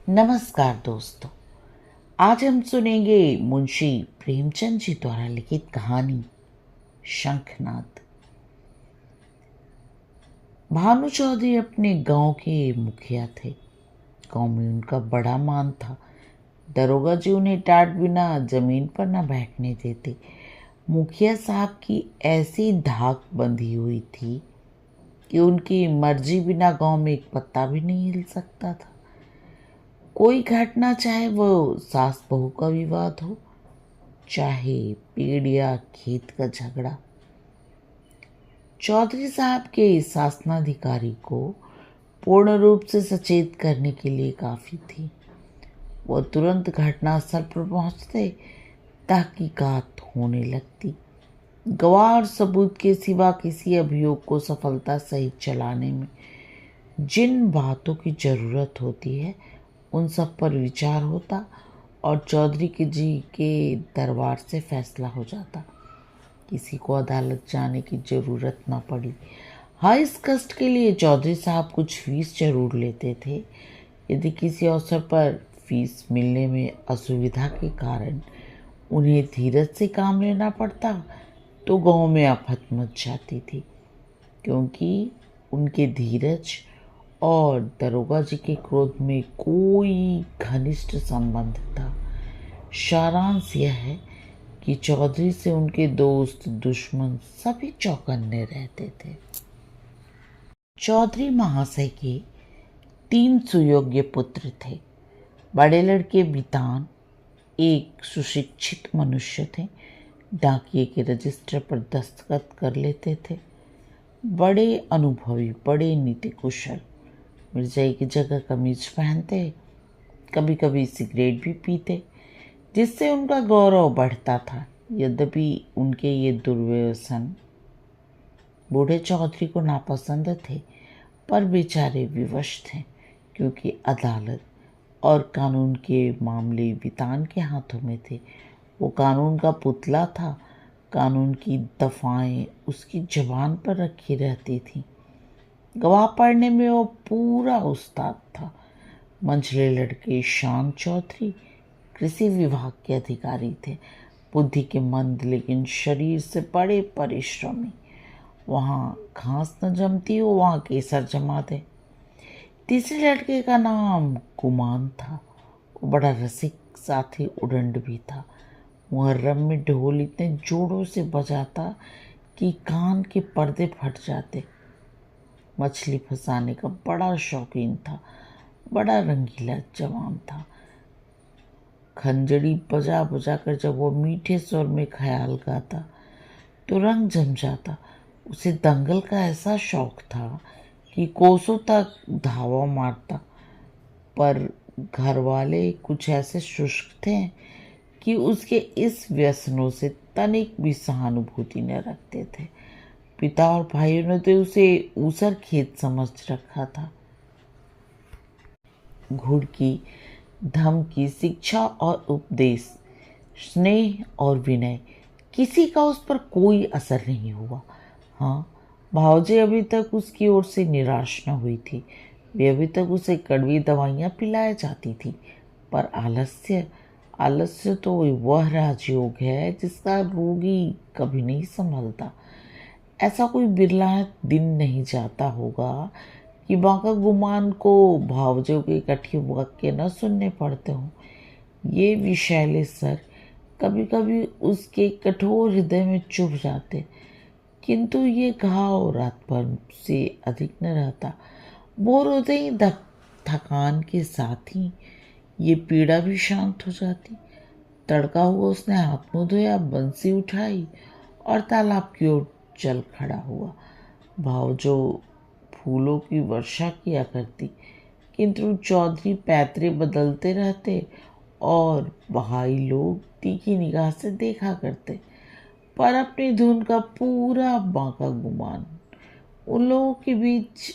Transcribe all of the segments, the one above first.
नमस्कार दोस्तों। आज हम सुनेंगे मुंशी प्रेमचंद जी द्वारा लिखित कहानी शंखनाद। भानु चौधरी अपने गांव के मुखिया थे। गांव में उनका बड़ा मान था। दरोगा जी उन्हें डांट बिना जमीन पर न बैठने देते। मुखिया साहब की ऐसी धाक बंधी हुई थी कि उनकी मर्जी बिना गांव में एक पत्ता भी नहीं हिल सकता था। कोई घटना, चाहे वो सास बहू का विवाद हो, चाहे पेड़ या खेत का झगड़ा, चौधरी साहब के शासनाधिकारी को पूर्ण रूप से सचेत करने के लिए काफी थी। वो तुरंत घटनास्थल पर पहुंचते, तहकीकात होने लगती। गवाह और सबूत के सिवा किसी अभियोग को सफलता सहित चलाने में जिन बातों की जरूरत होती है उन सब पर विचार होता और चौधरी जी के दरबार से फैसला हो जाता। किसी को अदालत जाने की जरूरत न पड़ी। हाँ, इस कष्ट के लिए चौधरी साहब कुछ फीस जरूर लेते थे। यदि किसी अवसर पर फीस मिलने में असुविधा के कारण उन्हें धीरज से काम लेना पड़ता तो गांव में आफत मच जाती थी, क्योंकि उनके धीरज और दरोगा जी के क्रोध में कोई घनिष्ठ संबंध था। सारांश यह है कि चौधरी से उनके दोस्त दुश्मन सभी चौकन्ने रहते थे। चौधरी महाशय के 3 सुयोग्य पुत्र थे। बड़े लड़के बितान एक सुशिक्षित मनुष्य थे। डाकिये के रजिस्टर पर दस्तखत कर लेते थे। बड़े अनुभवी, बड़े नीति कुशल। मिर्जाई की जगह कमीज पहनते, कभी कभी सिगरेट भी पीते, जिससे उनका गौरव बढ़ता था। यद्यपि उनके ये दुर्व्यसन बूढ़े चौधरी को नापसंद थे, पर बेचारे विवश थे, क्योंकि अदालत और कानून के मामले बितान के हाथों में थे। वो कानून का पुतला था। कानून की दफाएं उसकी जबान पर रखी रहती थीं। गवाह पढ़ने में वो पूरा उस्ताद था। मंझले लड़के शान चौधरी कृषि विभाग के अधिकारी थे। बुद्धि के मंद लेकिन शरीर से बड़े परिश्रमी। वहाँ घास न जमती हो, वहाँ केसर जमा दे। तीसरे लड़के का नाम गुमान था। वो बड़ा रसिक, साथ ही उदंड भी था। मुहर्रम में ढोल इतने जोरों से बजाता कि कान के पर्दे फट जाते। मछली फंसाने का बड़ा शौकीन था। बड़ा रंगीला जवान था। खंजड़ी बजा बजा कर जब वो मीठे स्वर में ख्याल गाता तो रंग जम जाता। उसे दंगल का ऐसा शौक था कि कोसों तक धावा मारता। पर घर वाले कुछ ऐसे शुष्क थे कि उसके इस व्यसनों से तनिक भी सहानुभूति न रखते थे। पिता और भाइयों ने तो उसे ऊसर खेत समझ रखा था। घुड़की, धमकी, शिक्षा और उपदेश, स्नेह और विनय, किसी का उस पर कोई असर नहीं हुआ। हाँ, भावजी अभी तक उसकी ओर से निराश न हुई थी। वे अभी तक उसे कड़वी दवाइयाँ पिलाई जाती थी। पर आलस्य आलस्य तो वह राजयोग है जिसका रोगी कभी नहीं संभलता। ऐसा कोई बिरला दिन नहीं जाता होगा कि बांका गुमान को भावजों के कठिन वाक्य न सुनने पड़ते हों। ये विषैले सर कभी कभी उसके कठोर हृदय में चुभ जाते, किंतु ये घाव रात भर से अधिक न रहता। बोर होते ही थकान के साथ ही ये पीड़ा भी शांत हो जाती। तड़का हुआ उसने हाथ मुँह धोया, बंसी उठाई और तालाब की ओर चल खड़ा हुआ। भावजो फूलों की वर्षा किया करती, किंतु चौधरी पैतरे बदलते रहते और भाई लोग तीखी निगाह से देखा करते। पर अपनी धुन का पूरा बांका गुमान उन लोगों के बीच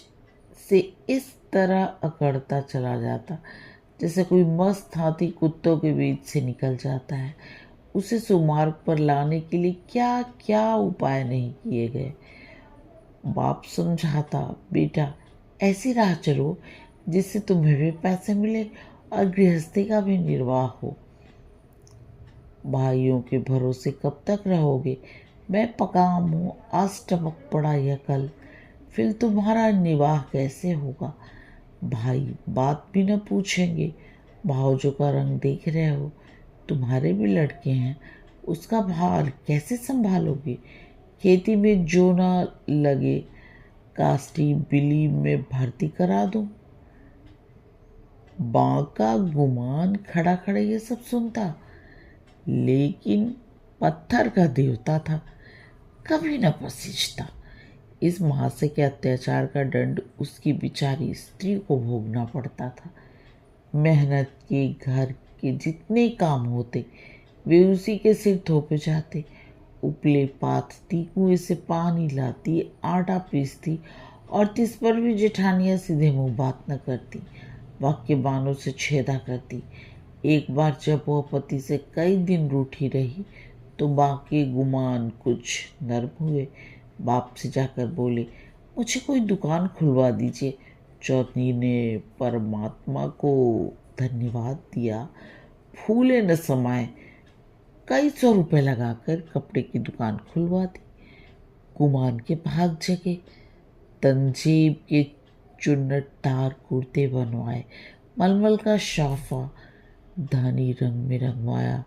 से इस तरह अकड़ता चला जाता जैसे कोई मस्त हाथी कुत्तों के बीच से निकल जाता है। उसे सुमार्ग पर लाने के लिए क्या क्या उपाय नहीं किए गए। बाप समझाता, बेटा ऐसी राह चलो जिससे तुम्हें भी पैसे मिले और गृहस्थी का भी निर्वाह हो। भाइयों के भरोसे कब तक रहोगे? मैं पका मुँह आज टपक पड़ा यह कल, फिर तुम्हारा निर्वाह कैसे होगा? भाई बात भी न पूछेंगे। भावजों का रंग देख रहे हो, तुम्हारे भी लड़के हैं, उसका भार कैसे संभालोगे? खेती में जो न लगे, कास्टी बिली में भर्ती करा दूं? बांका गुमान खड़ा खड़ा ये सब सुनता, लेकिन पत्थर का देवता था, कभी न पसीजता। इस महाशय के अत्याचार का दंड उसकी बेचारी स्त्री को भोगना पड़ता था। मेहनत के घर के जितने काम होते वे उसी के सिर थोपे जाते। उपले पाथती, कुएं से पानी लाती, आटा पीसती और तिस पर भी जेठानियाँ सीधे मुंह बात न करती, वाक्य बानों से छेदा करती। एक बार जब वह पति से कई दिन रूठी रही तो बाकी गुमान कुछ नर्म हुए। बाप से जाकर बोले, मुझे कोई दुकान खुलवा दीजिए। चौधरी ने परमात्मा को धन्यवाद दिया, फूले न समाये, कई 100 रुपए लगाकर कपड़े की दुकान खुलवा दी। गुमान के भाग जगे, तंजीब के चुन्नटदार कुर्ते बनवाए, मलमल का शाफा धानी रंग में रंगवाया।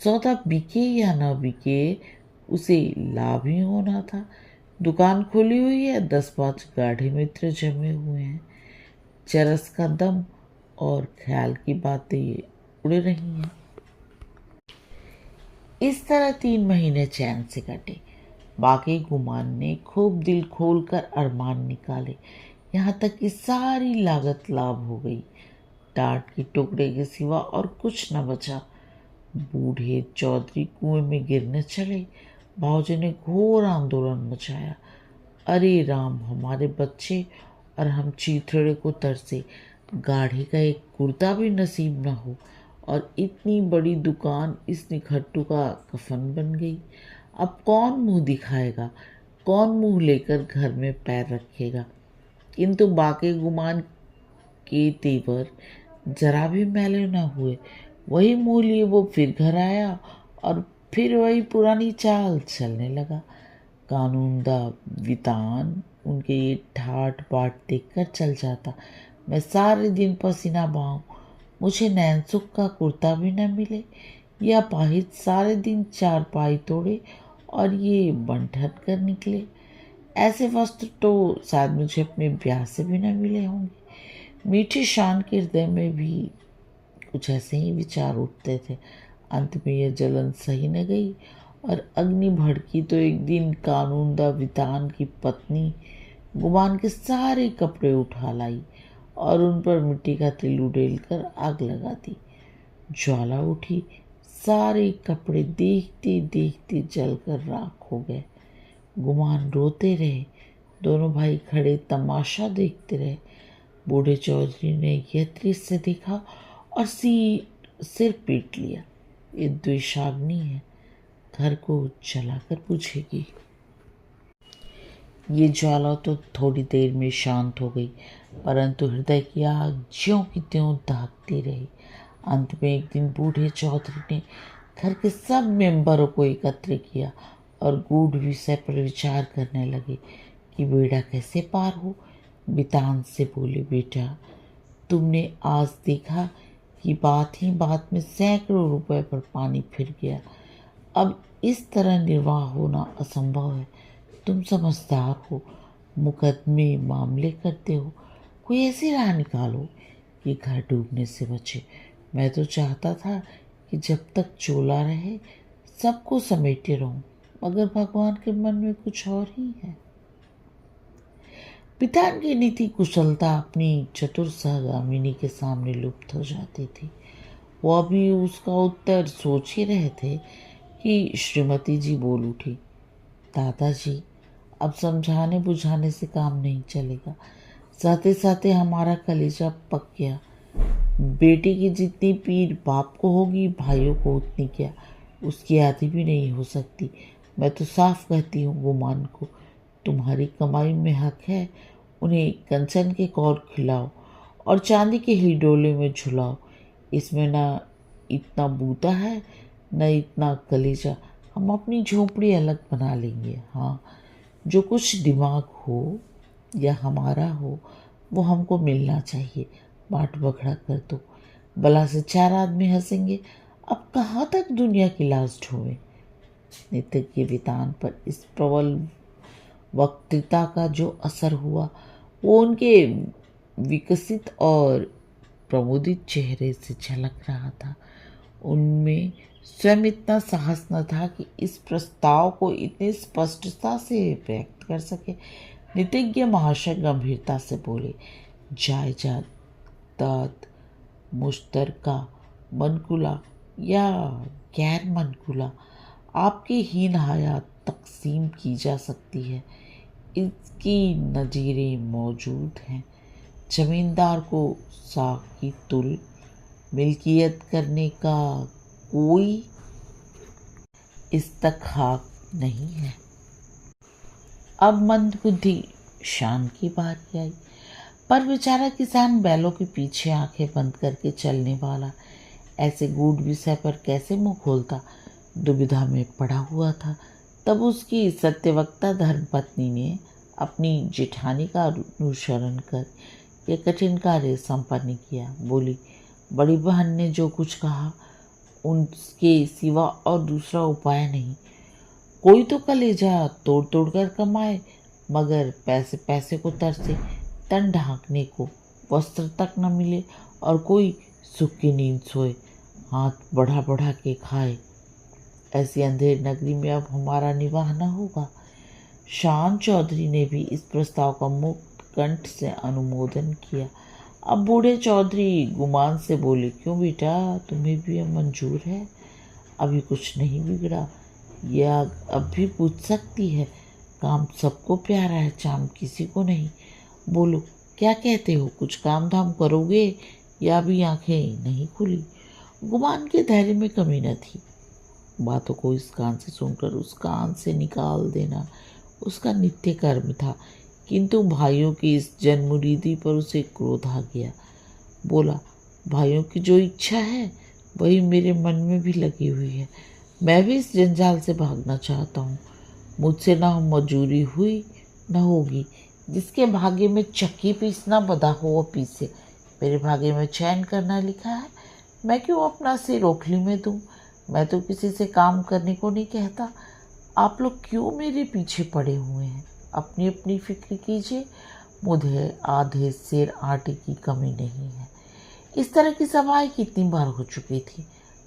सौदा बिके या ना बिके, उसे लाभ ही होना था। दुकान खुली हुई है, 10-5 गाढ़े मित्र जमे हुए हैं, चरस का दम और ख्याल की बातें उड़ रही हैं। इस तरह 3 महीने चैन से कटे। बाकी गुमान ने खूब दिल खोल कर अरमान निकाले, यहाँ तक कि सारी लागत लाभ हो गई। टाट के टुकड़े के सिवा और कुछ न बचा। बूढ़े चौधरी कुएं में गिरने चले। भावजी ने घोर आंदोलन मचाया। अरे राम, हमारे बच्चे और हम चीथड़े को तरसे, गाढ़े का एक कुर्ता भी नसीब न हो और इतनी बड़ी दुकान इस निखट्टू का कफन बन गई। अब कौन मुंह दिखाएगा, कौन मुंह लेकर घर में पैर रखेगा? किंतु बाकी गुमान के तेवर जरा भी मैले न हुए। वही मुंह लिए वो फिर घर आया और फिर वही पुरानी चाल चलने लगा। कानूनदा वितान उनके ये ठाट बाट देखकर चल जाता। मैं सारे दिन पसीना बहाऊं, मुझे नैनसुख का कुर्ता भी न मिले। या पाहित सारे दिन चारपाई तोड़े और ये बंठन कर निकले। ऐसे वस्त्र तो शायद मुझे अपने ब्याह से भी न मिले होंगे। मीठी शान के हृदय में भी कुछ ऐसे ही विचार उठते थे। अंत में यह जलन सही न गई और अग्नि भड़की तो एक दिन कानूनदा वितान की पत्नी गुमान के सारे कपड़े उठा लाई और उन पर मिट्टी का तिल उड़ेल कर आग लगा दी। ज्वाला उठी, सारे कपड़े देखते देखते जलकर राख हो गए। गुमान रोते रहे, दोनों भाई खड़े तमाशा देखते रहे। बूढ़े चौधरी ने यह दृश्य देखा और सिर पीट लिया। ये द्वेषाग्नि है, घर को जलाकर बुझेगी। ये ज्वाला तो थोड़ी देर में शांत हो गई, परंतु हृदय की आग ज्यों की त्यों दहकती रही। अंत में एक दिन बूढ़े चौधरी ने घर के सब मेंबरों को एकत्र किया और गूढ़ विषय पर विचार करने लगे कि बेड़ा कैसे पार हो। बितान से बोले, बेटा, तुमने आज देखा कि बात ही बात में सैकड़ों रुपए पर पानी फिर गया। अब इस तरह निर्वाह होना असंभव है। तुम समझदार हो, मुकदमे मामले करते हो, कोई ऐसी राह निकालो कि घर डूबने से बचे। मैं तो चाहता था कि जब तक चोला रहे सबको समेटे रहूं, मगर भगवान के मन में कुछ और ही है। पिता की नीति कुशलता अपनी चतुर सहगामिनी के सामने लुप्त हो जाती थी। वो अभी उसका उत्तर सोच ही रहे थे कि श्रीमती जी बोल उठी, दादाजी, अब समझाने बुझाने से काम नहीं चलेगा। साथे साथे हमारा कलेजा पक गया। बेटी की जितनी पीर बाप को होगी, भाइयों को उतनी क्या, उसकी आधी भी नहीं हो सकती। मैं तो साफ कहती हूँ गुमान को, तुम्हारी कमाई में हक है। उन्हें कंचन के कौर खिलाओ और चांदी के हिडोले में झुलाओ। इसमें ना इतना बूता है न इतना कलेजा। हम अपनी झोपड़ी अलग बना लेंगे। हाँ, जो कुछ दिमाग हो या हमारा हो वो हमको मिलना चाहिए। बांट बखड़ा कर दो, भला से 4 आदमी हंसेंगे। अब कहाँ तक दुनिया की लाज ढोवे। नित्य के वितान पर इस प्रबल वक्तृता का जो असर हुआ वो उनके विकसित और प्रमुदित चेहरे से झलक रहा था। उनमें स्वयं इतना साहस न था कि इस प्रस्ताव को इतनी स्पष्टता से व्यक्त कर सके। नीतिज्ञ महाशय गंभीरता से बोले, जायदाद मुश्तरका, मनकुला या गैर मनकुला, आपकी हीन हयात तकसीम की जा सकती है। इसकी नज़ीरें मौजूद हैं। जमींदार को साख की तुल मिल्कियत करने का कोई इस्तखाक नहीं है। अब मंदबुद्धि शान की बारी आई, पर बेचारा किसान बैलों के पीछे आंखें बंद करके चलने वाला ऐसे गूढ़ विषय पर कैसे मुंह खोलता, दुविधा में पड़ा हुआ था। तब उसकी सत्यवक्ता धर्मपत्नी ने अपनी जेठानी का अनुसरण कर यह कठिन कार्य संपन्न किया। बोली, बड़ी बहन ने जो कुछ कहा उनके सिवा और दूसरा उपाय नहीं। कोई तो कलेजा तोड़ तोड़ कर कमाए, मगर पैसे पैसे को तरसे, तन ढांकने को वस्त्र तक न मिले, और कोई सुख की नींद सोए, हाथ बढ़ा बढ़ा के खाए। ऐसी अंधेर नगरी में अब हमारा निवाह न होगा। शान चौधरी ने भी इस प्रस्ताव का मुक्त कंठ से अनुमोदन किया। अब बूढ़े चौधरी गुमान से बोले, क्यों बेटा, तुम्हें भी यह मंजूर है? अभी कुछ नहीं बिगड़ा, यह अब भी पूछ सकती है। काम सबको प्यारा है, चाम किसी को नहीं। बोलो, क्या कहते हो? कुछ काम धाम करोगे या अभी आंखें नहीं खुली? गुमान के धैर्य में कमी न थी। बातों को इस कान से सुनकर उस कान से निकाल देना उसका नित्य कर्म था, किंतु भाइयों की इस जनमुरीदी पर उसे क्रोध आ गया। बोला, भाइयों की जो इच्छा है वही मेरे मन में भी लगी हुई है। मैं भी इस जंजाल से भागना चाहता हूँ। मुझसे ना मजूरी हुई न होगी। जिसके भाग्य में चक्की पीसना बधा हो वो पीसे। मेरे भाग्य में चैन करना लिखा है। मैं क्यों अपना सिर ओखली में दूँ? मैं तो किसी से काम करने को नहीं कहता। आप लोग क्यों मेरे पीछे पड़े हुए हैं? अपनी अपनी फिक्र कीजिए। मुझे आधे सेर आटे की कमी नहीं है। इस तरह की सभाएं कितनी बार हो चुकी थी,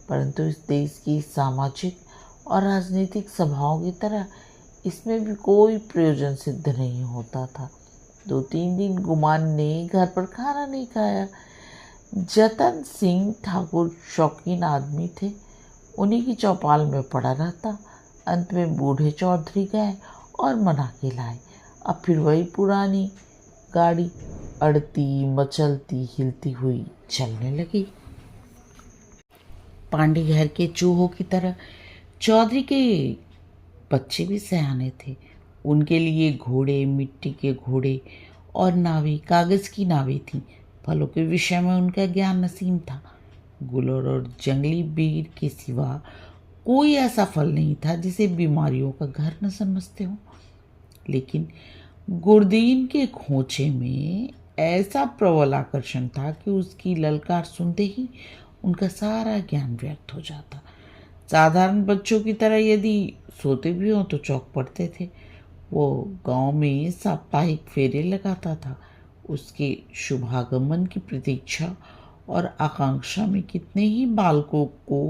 परंतु इस देश की सामाजिक और राजनीतिक सभाओं की तरह इसमें भी कोई प्रयोजन सिद्ध नहीं होता था। 2-3 दिन गुमान ने घर पर खाना नहीं खाया। जतन सिंह ठाकुर शौकीन आदमी थे, उन्हीं की चौपाल में पड़ा रहता। अंत में बूढ़े चौधरी गए और मना के लाए। अब फिर वही पुरानी गाड़ी अड़ती मचलती हिलती हुई चलने लगी। पांडे घर के चूहों की तरह चौधरी के बच्चे भी सयाने थे। उनके लिए घोड़े, मिट्टी के घोड़े और नावें, कागज की नावें थीं। फलों के विषय में उनका ज्ञान नसीम था। गुलर और जंगली बेर के सिवा कोई ऐसा फल नहीं था जिसे बीमारियों का घर न समझते हो। लेकिन गुरदीन के खोचे में ऐसा प्रबल आकर्षण था कि उसकी ललकार सुनते ही उनका सारा ज्ञान व्यक्त हो जाता। साधारण बच्चों की तरह यदि सोते भी हों तो चौंक पड़ते थे। वो गांव में साप्ताहिक फेरे लगाता था। उसके शुभागमन की प्रतीक्षा और आकांक्षा में कितने ही बालकों को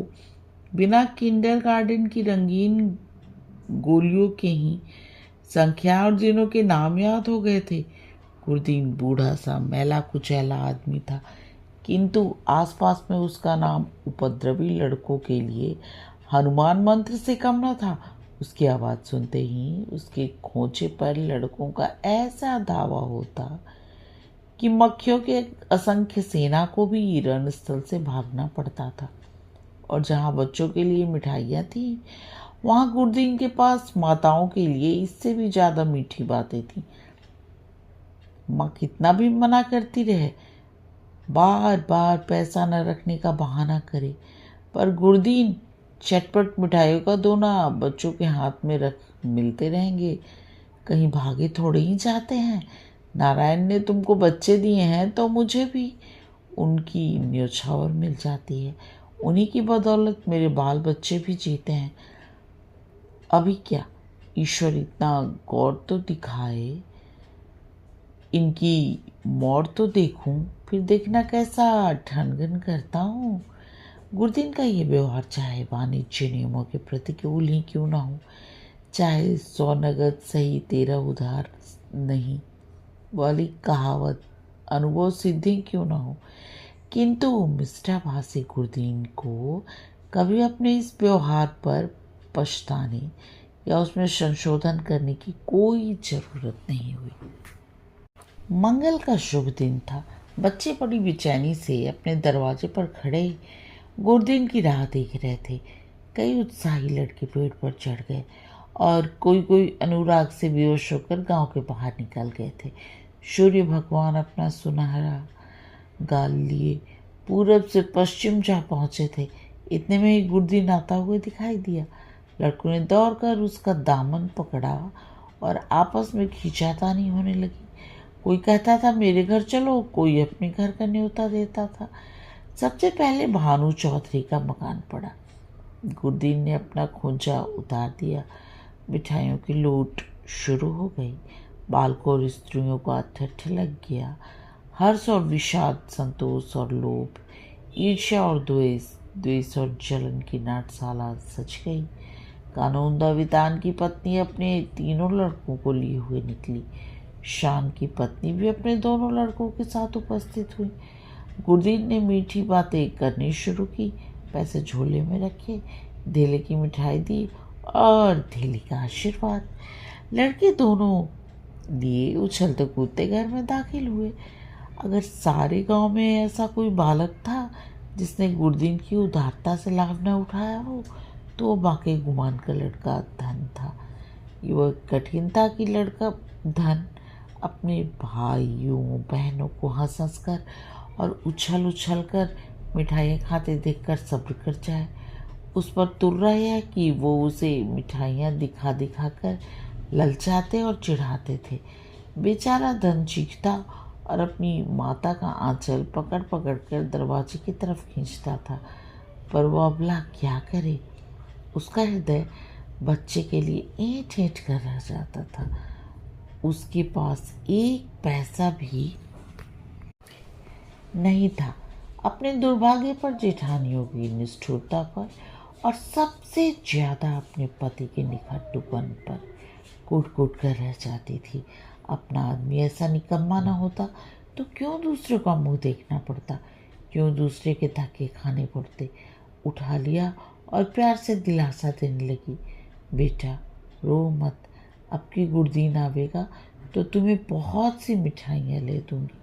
बिना किंडरगार्टन की रंगीन गोलियों के ही संख्या और दिनों के नाम याद हो गए थे। गुरदीन बूढ़ा सा मैला कुचैला आदमी था, किंतु आसपास में उसका नाम उपद्रवी लड़कों के लिए हनुमान मंत्र से कम न था। उसकी आवाज़ सुनते ही उसके खोचे पर लड़कों का ऐसा धावा होता कि मक्खियों के असंख्य सेना को भी रणस्थल से भागना पड़ता था। और जहाँ बच्चों के लिए मिठाइयाँ थीं, वहाँ गुरदीन के पास माताओं के लिए इससे भी ज़्यादा मीठी बातें थीं। माँ कितना भी मना करती रहे, बार बार पैसा न रखने का बहाना करे। पर गुरदीन, चटपट मिठाइयों का दोना बच्चों के हाथ में रख मिलते रहेंगे, कहीं भागे थोड़े ही जाते हैं। नारायण ने तुमको बच्चे दिए हैं तो मुझे भी उनकी न्योछावर मिल जाती है। उन्हीं की बदौलत मेरे बाल बच्चे भी जीते हैं। अभी क्या, ईश्वर इतना गौर तो दिखाए, इनकी मौत तो देखूं, फिर देखना कैसा ठनगन करता हूँ। गुरदीन का ये व्यवहार चाहे वाणिज्य नियमों के प्रतिकूल ही क्यों ना हो, चाहे 100 नगद सही 13 उधार नहीं वाली कहावत अनुभव सिद्धि क्यों ना हो, किंतु मिष्ठाभाषी गुरदीन को कभी अपने इस व्यवहार पर पछताने या उसमें संशोधन करने की कोई ज़रूरत नहीं हुई। मंगल का शुभ दिन था। बच्चे बड़ी बेचैनी से अपने दरवाजे पर खड़े गुरदीन की राह देख रहे थे। कई उत्साही लड़के पेड़ पर चढ़ गए और कोई अनुराग से बेहोश होकर गांव के बाहर निकल गए थे। सूर्य भगवान अपना सुनहरा गाल लिए पूरब से पश्चिम जा पहुंचे थे। इतने में ही गुरदीन आता हुए दिखाई दिया। लड़कों ने दौड़कर उसका दामन पकड़ा और आपस में खींचातानी होने लगी। कोई कहता था मेरे घर चलो, कोई अपने घर का न्योता देता था। सबसे पहले भानु चौधरी का मकान पड़ा। गुरदीन ने अपना खोंचा उतार दिया। मिठाइयों की लूट शुरू हो गई। बालकों और स्त्रियों का ठठ लग गया। हर्ष और विषाद, संतोष और लोभ, ईर्ष्या और द्वेष और जलन की नाटशाला सज गई। कानूनदा वितान की पत्नी अपने तीनों लड़कों को लिए हुए निकली। शान की पत्नी भी अपने दोनों लड़कों के साथ उपस्थित हुई। गुरदीन ने मीठी बातें करनी शुरू की, पैसे झोले में रखे, धेले की मिठाई दी और धेली का आशीर्वाद। लड़के दोनों लिए उछलते कूदते घर में दाखिल हुए। अगर सारे गांव में ऐसा कोई बालक था जिसने गुरदीन की उदारता से लाभ न उठाया हो, तो वो बाकी गुमान का लड़का धन था। वह कठिन था कि लड़का धन अपने भाइयों बहनों को हंस हंस कर और उछल कर मिठाइयाँ खाते देखकर सब्र कर जाए। उस पर तुर्रा है कि वो उसे मिठाइयाँ दिखा दिखा कर ललचाते और चिढ़ाते थे। बेचारा धन चीखता और अपनी माता का आंचल पकड़ पकड़ कर दरवाजे की तरफ खींचता था, पर वो अबला क्या करे। उसका हृदय बच्चे के लिए ऐंठ ऐंठ कर रह जाता था। उसके पास एक पैसा भी नहीं था। अपने दुर्भाग्य पर, जेठानियों की निष्ठुरता पर और सबसे ज्यादा अपने पति के निखट्टूपन पर कूट कूट कर रह जाती थी। अपना आदमी ऐसा निकम्मा न होता तो क्यों दूसरों का मुंह देखना पड़ता, क्यों दूसरे के धक्के खाने पड़ते। उठा लिया और प्यार से दिलासा देने लगी, बेटा रो मत, अब की गुरदीन आवेगा तो तुम्हें बहुत सी मिठाइयाँ ले दूंगी।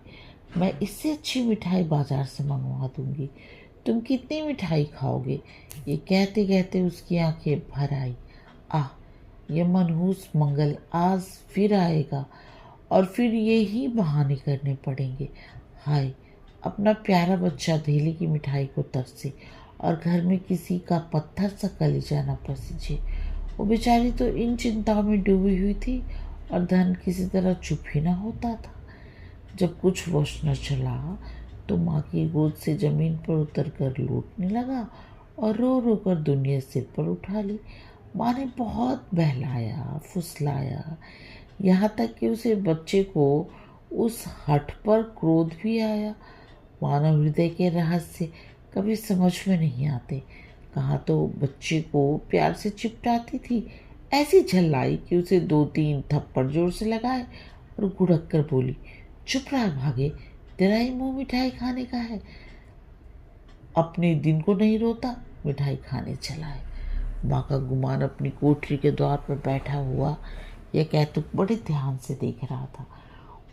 मैं इससे अच्छी मिठाई बाजार से मंगवा दूंगी। तुम कितनी मिठाई खाओगे। ये कहते कहते उसकी आंखें भर आई। आह, ये मनहूस मंगल आज फिर आएगा और फिर यही बहाने करने पड़ेंगे। हाय, अपना प्यारा बच्चा धेली की मिठाई को तरसे और घर में किसी का पत्थर सा कलेजा न पसीजे। वो बेचारी तो इन चिंताओं में डूबी हुई थी और धन किसी तरह चुप ही ना होता था। जब कुछ वश न चला तो माँ की गोद से जमीन पर उतर कर लौटने लगा और रो रो कर दुनिया सिर पर उठा ली। माँ ने बहुत बहलाया फुसलाया, यहाँ तक कि उसे बच्चे को उस हठ पर क्रोध भी आया। मानव हृदय के रहस्य कभी समझ में नहीं आते। कहाँ तो बच्चे को प्यार से चिपटाती थी, ऐसी झल्लाई कि उसे 2-3 थप्पड़ जोर से लगाए और गुड़क कर बोली, चुप रहा भागे, तेरा ही मुंह मिठाई खाने का है। अपने दिन को नहीं रोता, मिठाई खाने चला है। माँ का गुमान अपनी कोठरी के द्वार पर बैठा हुआ यह कैतुक बड़े ध्यान से देख रहा था।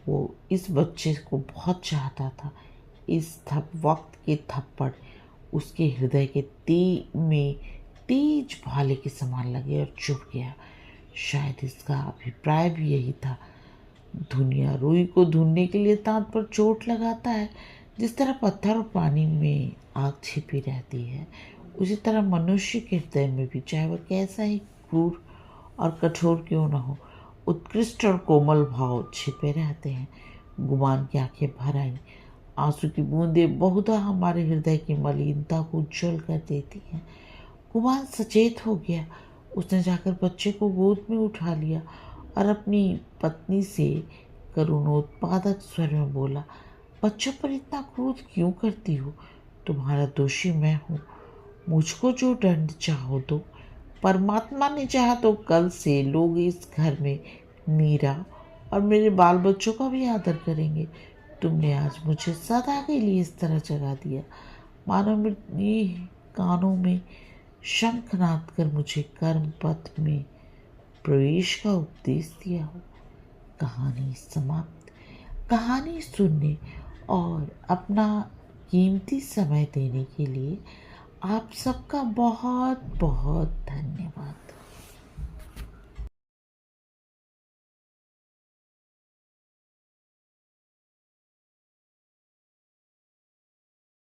वो इस बच्चे को बहुत चाहता था। इस वक्त के थप्पड़ उसके हृदय के में तेज भाले के समान लगे और चुप गया। शायद इसका अभिप्राय भी यही था। दुनिया रुई को ढूंढने के लिए दांत पर चोट लगाता है, जिस तरह पत्थर और पानी में आग छिपी रहती है, उसी तरह मनुष्य के हृदय में भी, चाहे वह कैसा ही क्रूर और कठोर क्यों न हो, उत्कृष्ट और कोमल भाव छिपे रहते हैं। गुमान की आंखें भर आई। आंसू की बूंदें बहुधा हमारे हृदय की मलिनता को उज्जवल कर देती हैं। गुमान सचेत हो गया। उसने जाकर बच्चे को गोद में उठा लिया और अपनी पत्नी से करुणोत्पादक स्वर में बोला, बच्चों पर इतना क्रोध क्यों करती हो? तुम्हारा दोषी मैं हूँ। मुझको जो दंड चाहो दो। परमात्मा ने चाहा तो कल से लोग इस घर में मीरा और मेरे बाल बच्चों का भी आदर करेंगे। तुमने आज मुझे सदा के लिए इस तरह जगा दिया, मानो मेरी कानों में शंखनाद कर मुझे कर्म पथ में प्रवेश का उपदेश दिया हो। कहानी समाप्त। कहानी सुनने और अपना कीमती समय देने के लिए आप सबका बहुत बहुत धन्यवाद।